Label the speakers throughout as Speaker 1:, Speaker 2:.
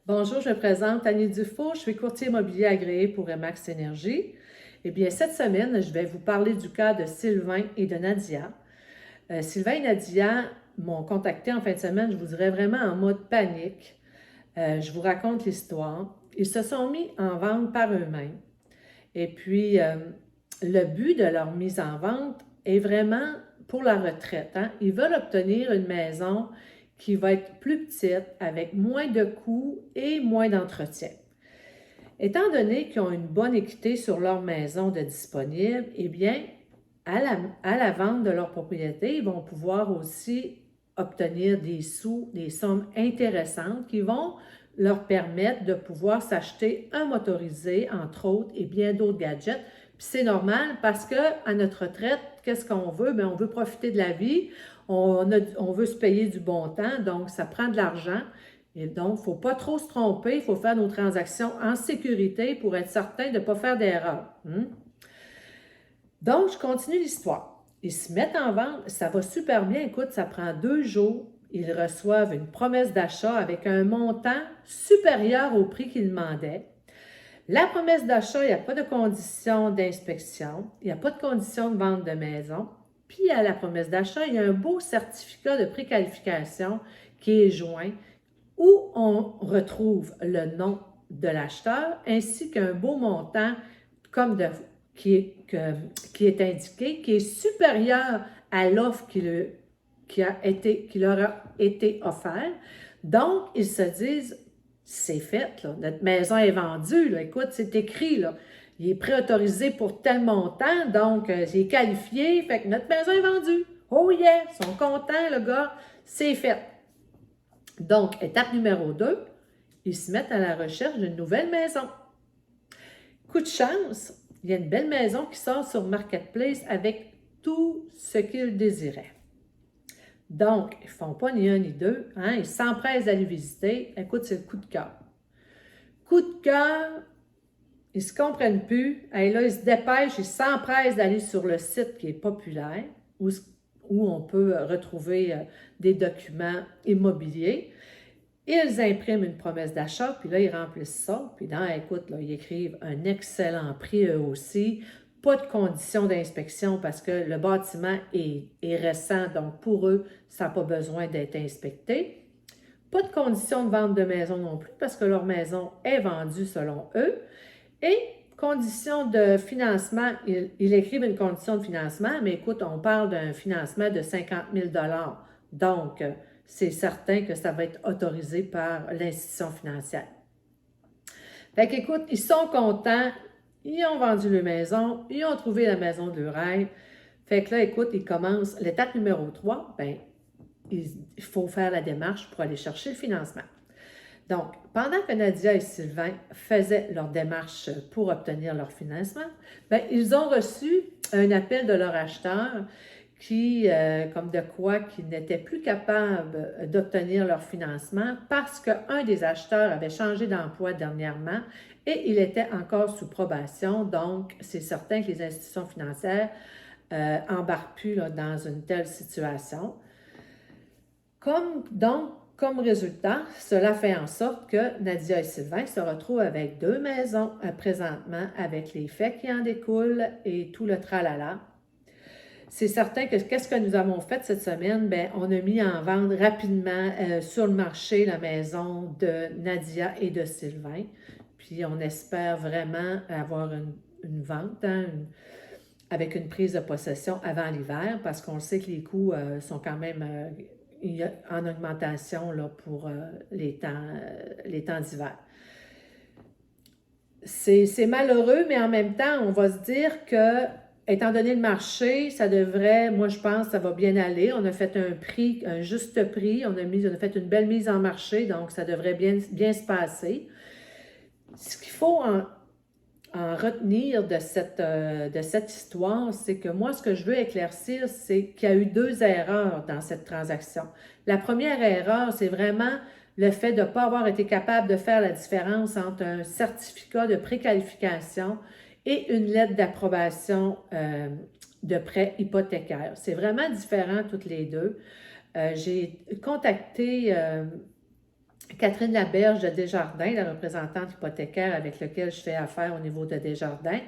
Speaker 1: Bonjour, je me présente Annie Dufour, je suis courtier immobilier agréé pour Remax Énergie. Eh bien, cette semaine, je vais vous parler du cas de Sylvain et de Nadia. Sylvain et Nadia m'ont contacté en fin de semaine, je vous dirais vraiment en mode panique. Je vous raconte l'histoire. Ils se sont mis en vente par eux-mêmes. Et puis, le but de leur mise en vente est vraiment pour la retraite, hein. Ils veulent obtenir une maison qui va être plus petite, avec moins de coûts et moins d'entretien. Étant donné qu'ils ont une bonne équité sur leur maison de disponible, eh bien, à la vente de leur propriété, ils vont pouvoir aussi obtenir des sous, des sommes intéressantes qui vont leur permettre de pouvoir s'acheter un motorisé, entre autres, et bien d'autres gadgets. Puis c'est normal parce qu'à notre retraite, qu'est-ce qu'on veut? Bien, on veut profiter de la vie, on veut se payer du bon temps, donc ça prend de l'argent. Et donc, il ne faut pas trop se tromper, il faut faire nos transactions en sécurité pour être certain de ne pas faire d'erreur. Donc, je continue l'histoire. Ils se mettent en vente, ça va super bien. Écoute, ça prend 2 jours. Ils reçoivent une promesse d'achat avec un montant supérieur au prix qu'ils demandaient. La promesse d'achat, il n'y a pas de condition d'inspection, il n'y a pas de condition de vente de maison. Puis à la promesse d'achat, il y a un beau certificat de préqualification qui est joint où on retrouve le nom de l'acheteur ainsi qu'un beau montant comme qui est indiqué, qui est supérieur à l'offre qui leur a été offerte. Donc, ils se disent, c'est fait, là, notre maison est vendue, là, écoute, c'est écrit, là, il est préautorisé pour tel montant, donc il est qualifié, fait que notre maison est vendue. Oh yeah, ils sont contents, le gars, c'est fait. Donc, étape numéro 2, ils se mettent à la recherche d'une nouvelle maison. Coup de chance, il y a une belle maison qui sort sur Marketplace avec tout ce qu'ils désiraient. Donc, ils ne font pas ni un ni deux, hein, ils s'empressent d'aller visiter. Écoute, c'est le coup de cœur. Coup de cœur, ils ne se comprennent plus. Et là, ils se dépêchent, ils s'empressent d'aller sur le site qui est populaire, où on peut retrouver des documents immobiliers. Ils impriment une promesse d'achat, puis là, ils remplissent ça. Puis écoute, là, ils écrivent un excellent prix eux aussi. Pas de conditions d'inspection parce que le bâtiment est récent, donc pour eux, ça n'a pas besoin d'être inspecté. Pas de conditions de vente de maison non plus parce que leur maison est vendue selon eux. Et conditions de financement, ils écrivent une condition de financement, mais écoute, on parle d'un financement de 50 000 $. Donc, c'est certain que ça va être autorisé par l'institution financière. Fait qu'écoute, ils sont contents, ils ont vendu leur maison, ils ont trouvé la maison de leur rêve. Fait que là, écoute, ils commencent l'étape numéro 3, bien, il faut faire la démarche pour aller chercher le financement. Donc, pendant que Nadia et Sylvain faisaient leur démarche pour obtenir leur financement, bien, ils ont reçu un appel de leur acheteur qui, comme de quoi, qui n'étaient plus capables d'obtenir leur financement parce qu'un des acheteurs avait changé d'emploi dernièrement et il était encore sous probation. Donc, c'est certain que les institutions financières embarquent plus là, dans une telle situation. Comme résultat, cela fait en sorte que Nadia et Sylvain se retrouvent avec 2 maisons présentement, avec les faits qui en découlent et tout le tralala. C'est certain que qu'est-ce que nous avons fait cette semaine? Bien, on a mis en vente rapidement sur le marché la maison de Nadia et de Sylvain. Puis on espère vraiment avoir une vente, hein, avec une prise de possession avant l'hiver, parce qu'on sait que les coûts sont quand même en augmentation là, pour les temps d'hiver. C'est malheureux, mais en même temps, on va se dire que, étant donné le marché, ça devrait, moi je pense, ça va bien aller. On a fait un prix, un juste prix, on a fait une belle mise en marché, donc ça devrait bien se passer. Ce qu'il faut en retenir de cette histoire, c'est que moi, ce que je veux éclaircir, c'est qu'il y a eu 2 erreurs dans cette transaction. La première erreur, c'est vraiment le fait de ne pas avoir été capable de faire la différence entre un certificat de préqualification et une lettre d'approbation de prêt hypothécaire. C'est vraiment différent toutes les deux. J'ai contacté Catherine Laberge de Desjardins, la représentante hypothécaire avec laquelle je fais affaire au niveau de Desjardins.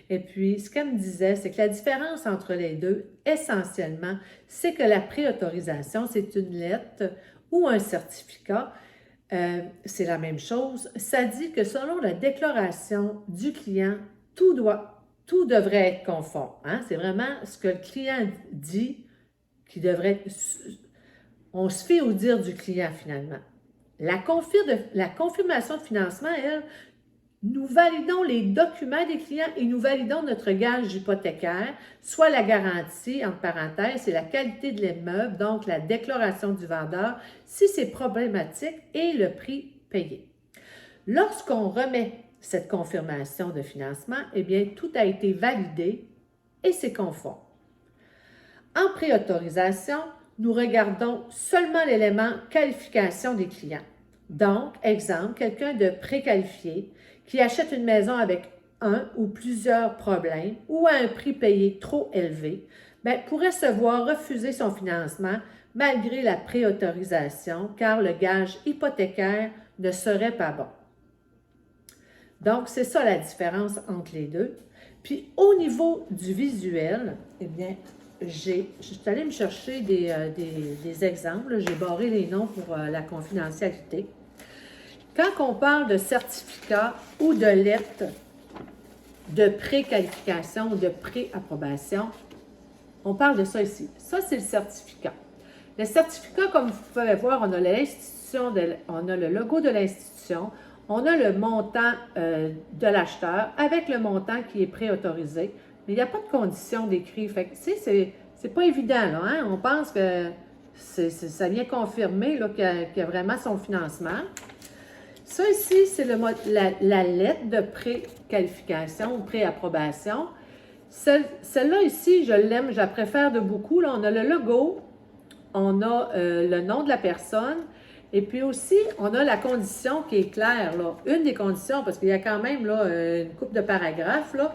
Speaker 1: Et puis, ce qu'elle me disait, c'est que la différence entre les deux, essentiellement, c'est que la préautorisation, c'est une lettre ou un certificat. C'est la même chose. Ça dit que selon la déclaration du client, tout devrait être conforme. Hein? C'est vraiment ce que le client dit qui devrait... On se fie au dire du client, finalement. La confirmation de financement, elle, nous validons les documents des clients et nous validons notre gage hypothécaire, soit la garantie, entre parenthèses, c'est la qualité de l'immeuble, donc la déclaration du vendeur, si c'est problématique, et le prix payé. Lorsqu'on remet cette confirmation de financement, eh bien, tout a été validé et c'est conforme. En préautorisation, nous regardons seulement l'élément qualification des clients. Donc, exemple, quelqu'un de préqualifié qui achète une maison avec un ou plusieurs problèmes ou à un prix payé trop élevé, pourrait se voir refuser son financement malgré la préautorisation car le gage hypothécaire ne serait pas bon. Donc, c'est ça la différence entre les deux. Puis, au niveau du visuel, eh bien, je suis allée me chercher des exemples. J'ai barré les noms pour la confidentialité. Quand on parle de certificat ou de lettre de préqualification ou de préapprobation, on parle de ça ici. Ça, c'est le certificat. Le certificat, comme vous pouvez voir, on a l'institution, on a le logo de l'institution, on a le montant de l'acheteur avec le montant qui est préautorisé, mais il n'y a pas de condition d'écrit. Fait que, tu sais, c'est pas évident, là, hein? On pense que ça vient confirmer qu'il y a vraiment son financement. Ça ici, c'est la lettre de préqualification ou préapprobation. Celle-là ici, je l'aime, je la préfère de beaucoup. Là, on a le logo, on a le nom de la personne, et puis aussi, on a la condition qui est claire. Là. Une des conditions, parce qu'il y a quand même là, une couple de paragraphes, là,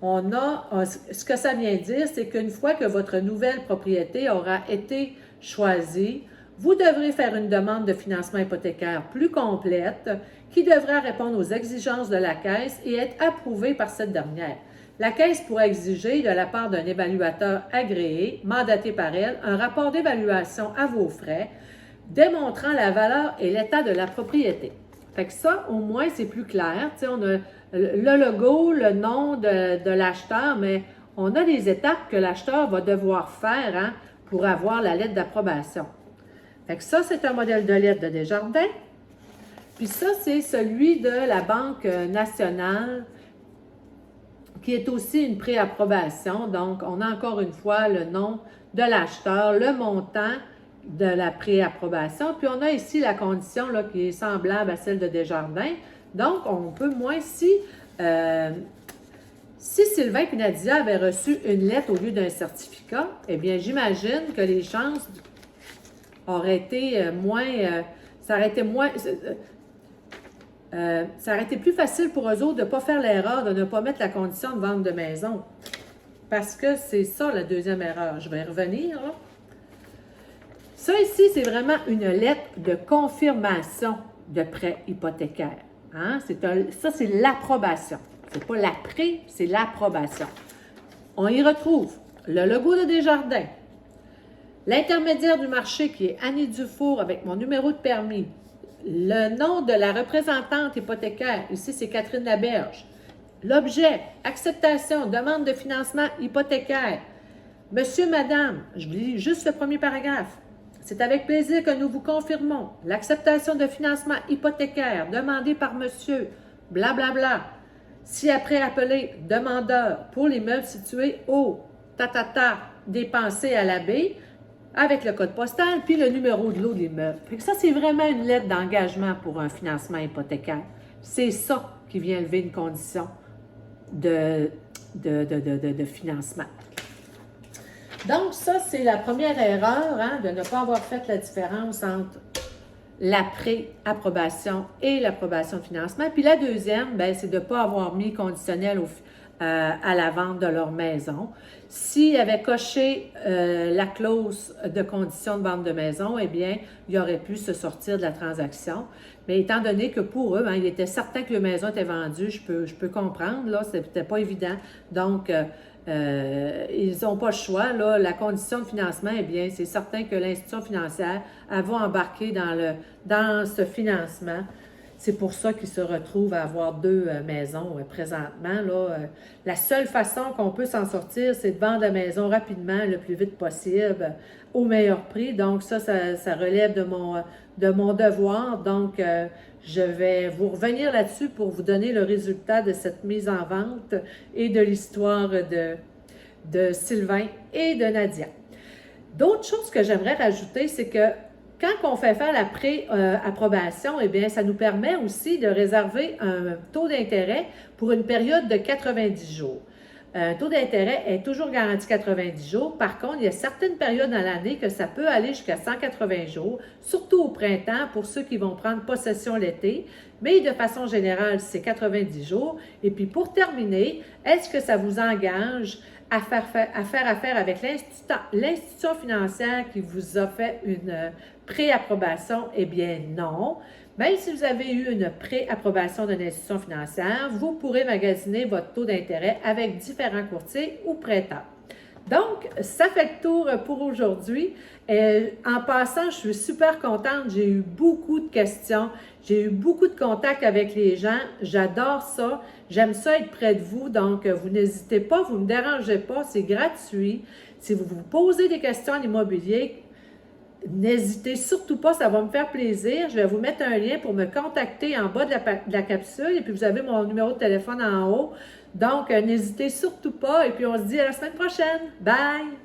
Speaker 1: on a, ce que ça vient dire, c'est qu'une fois que votre nouvelle propriété aura été choisie, vous devrez faire une demande de financement hypothécaire plus complète qui devra répondre aux exigences de la Caisse et être approuvée par cette dernière. La Caisse pourra exiger de la part d'un évaluateur agréé, mandaté par elle, un rapport d'évaluation à vos frais, démontrant la valeur et l'état de la propriété. Fait que ça, au moins, c'est plus clair. Tu sais, on a le logo, le nom de l'acheteur, mais on a des étapes que l'acheteur va devoir faire hein, pour avoir la lettre d'approbation. Fait que ça, c'est un modèle de lettre de Desjardins. Puis ça, c'est celui de la Banque nationale, qui est aussi une préapprobation. Donc, on a encore une fois le nom de l'acheteur, le montant de la préapprobation. Puis on a ici la condition là, qui est semblable à celle de Desjardins. Donc, on peut, moi, si Sylvain et Nadia avaient reçu une lettre au lieu d'un certificat, eh bien, j'imagine que les chances auraient été ça aurait été plus facile pour eux autres de ne pas faire l'erreur de ne pas mettre la condition de vente de maison. Parce que c'est ça la deuxième erreur. Je vais y revenir. Là. Ça ici, c'est vraiment une lettre de confirmation de prêt hypothécaire. Hein? Ça, c'est l'approbation. C'est pas la pré, c'est l'approbation. On y retrouve le logo de Desjardins, l'intermédiaire du marché qui est Annie Dufour avec mon numéro de permis, le nom de la représentante hypothécaire, ici c'est Catherine Laberge, l'objet, acceptation, demande de financement hypothécaire, monsieur, madame, je vous lis juste le premier paragraphe, c'est avec plaisir que nous vous confirmons l'acceptation de financement hypothécaire demandé par monsieur, blablabla, bla, bla, si après appelé demandeur pour l'immeuble situé au dépensé à la baie, avec le code postal, puis le numéro de lot de l'immeuble. Ça, c'est vraiment une lettre d'engagement pour un financement hypothécaire. C'est ça qui vient lever une condition de financement. Donc, ça, c'est la première erreur, hein, de ne pas avoir fait la différence entre la pré-approbation et l'approbation de financement. Puis la deuxième, c'est de ne pas avoir mis conditionnel à la vente de leur maison. S'ils avaient coché la clause de condition de vente de maison, eh bien, ils auraient pu se sortir de la transaction. Mais étant donné que pour eux, il était certain que la maison était vendue, je peux comprendre, là, c'était pas évident. Donc, ils n'ont pas le choix. Là, la condition de financement, eh bien, c'est certain que l'institution financière, elle va embarquer dans ce financement. C'est pour ça qu'ils se retrouvent à avoir deux maisons présentement. Là, la seule façon qu'on peut s'en sortir, c'est de vendre la maison rapidement, le plus vite possible, au meilleur prix. Donc ça relève de mon devoir. Donc, je vais vous revenir là-dessus pour vous donner le résultat de cette mise en vente et de l'histoire de Sylvain et de Nadia. D'autres choses que j'aimerais rajouter, c'est que quand on fait faire la pré-approbation, eh bien, ça nous permet aussi de réserver un taux d'intérêt pour une période de 90 jours. Un taux d'intérêt est toujours garanti 90 jours. Par contre, il y a certaines périodes dans l'année que ça peut aller jusqu'à 180 jours, surtout au printemps pour ceux qui vont prendre possession l'été. Mais de façon générale, c'est 90 jours. Et puis pour terminer, est-ce que ça vous engage à faire affaire avec l'institution financière qui vous a fait une pré-approbation? Eh bien non. Même si vous avez eu une pré-approbation d'une institution financière, vous pourrez magasiner votre taux d'intérêt avec différents courtiers ou prêteurs. Donc, ça fait le tour pour aujourd'hui. En passant, je suis super contente. J'ai eu beaucoup de questions. J'ai eu beaucoup de contacts avec les gens. J'adore ça. J'aime ça être près de vous. Donc, vous n'hésitez pas, vous ne me dérangez pas. C'est gratuit. Si vous vous posez des questions en immobilier, n'hésitez surtout pas, ça va me faire plaisir. Je vais vous mettre un lien pour me contacter en bas de la capsule et puis vous avez mon numéro de téléphone en haut. Donc, n'hésitez surtout pas et puis on se dit à la semaine prochaine. Bye!